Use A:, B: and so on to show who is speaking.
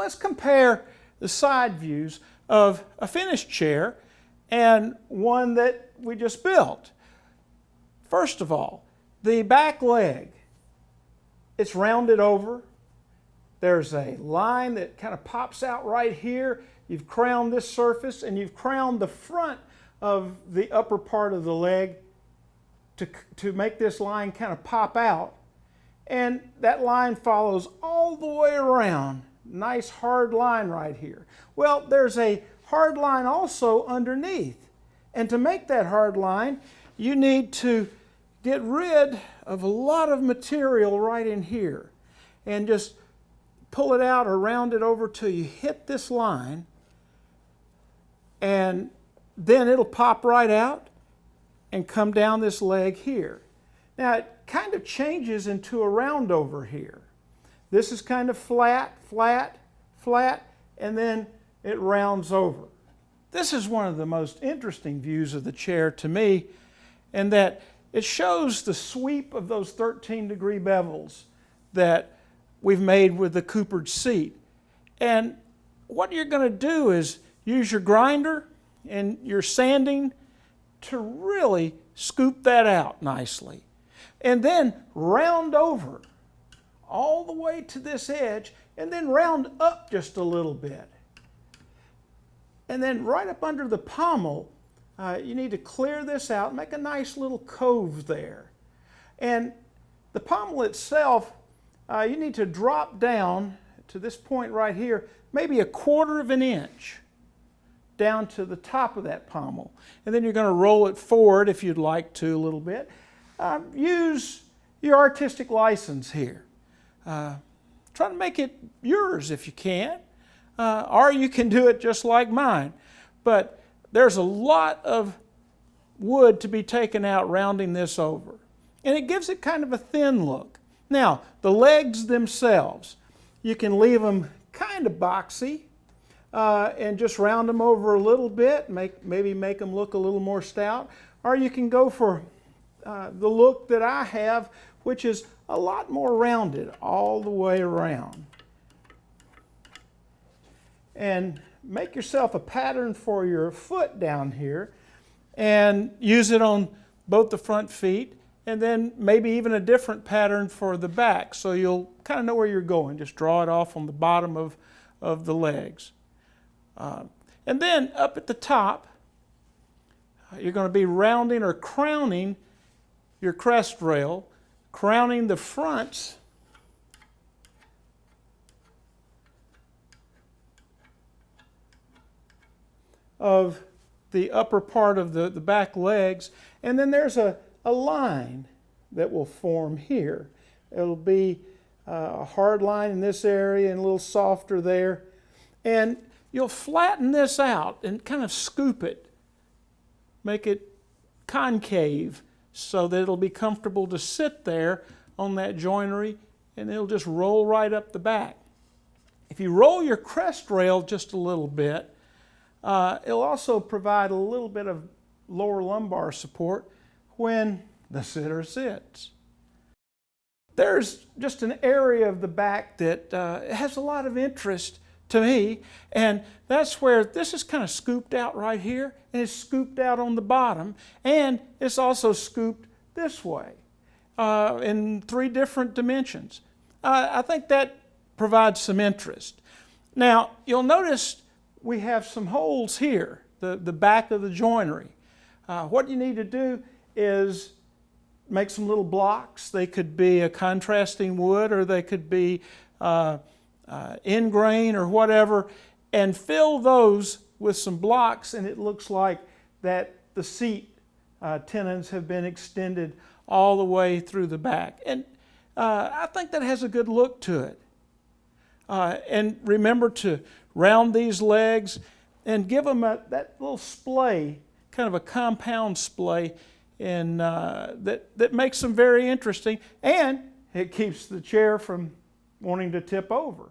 A: let's compare the side views of a finished chair and one that we just built. First of all, the back leg, it's rounded over. There's a line that kind of pops out right here. You've crowned this surface and you've crowned the front of the upper part of the leg to make this line kind of pop out. And that line follows all the way around. Nice hard line right here. Well, there's a hard line also underneath. And to make that hard line, you need to get rid of a lot of material right in here. And just pull it out or round it over till you hit this line. And then it'll pop right out and come down this leg here. Now it kind of changes into a round over here. This is kind of flat, flat, flat, and then it rounds over. This is one of the most interesting views of the chair to me, in that it shows the sweep of those 13-degree bevels that we've made with the coopered seat. And what you're going to do is use your grinder and your sanding to really scoop that out nicely. And then round over all the way to this edge, and then round up just a little bit. And then right up under the pommel, you need to clear this out, make a nice little cove there. And the pommel itself, you need to drop down to this point right here, maybe 1/4 of an inch down to the top of that pommel. And then you're going to roll it forward if you'd like to a little bit. Use your artistic license here. Try to make it yours if you can, or you can do it just like mine. But there's a lot of wood to be taken out rounding this over. And it gives it kind of a thin look. Now, the legs themselves, you can leave them kind of boxy and just round them over a little bit, maybe make them look a little more stout. Or you can go for the look that I have, which is a lot more rounded all the way around. And make yourself a pattern for your foot down here and use it on both the front feet, and then maybe even a different pattern for the back, so you'll kind of know where you're going. Just draw it off on the bottom of the legs. And then up at the top, you're going to be rounding or crowning your crest rail, crowning the fronts of the upper part of the back legs. And then there's a line that will form here. It'll be a hard line in this area and a little softer there. And you'll flatten this out and kind of scoop it, make it concave so that it'll be comfortable to sit there on that joinery, and it'll just roll right up the back. If you roll your crest rail just a little bit, it'll also provide a little bit of lower lumbar support when the sitter sits. There's just an area of the back that has a lot of interest to me, and that's where this is kind of scooped out right here, and it's scooped out on the bottom, and it's also scooped this way in 3 different dimensions. I think that provides some interest. Now, you'll notice we have some holes here, the back of the joinery. What you need to do is make some little blocks. They could be a contrasting wood, or they could be ingrain or whatever, and fill those with some blocks, and it looks like that the seat tenons have been extended all the way through the back. And I think that has a good look to it. And remember to round these legs and give them that little splay, kind of a compound splay, and that makes them very interesting, and it keeps the chair from wanting to tip over.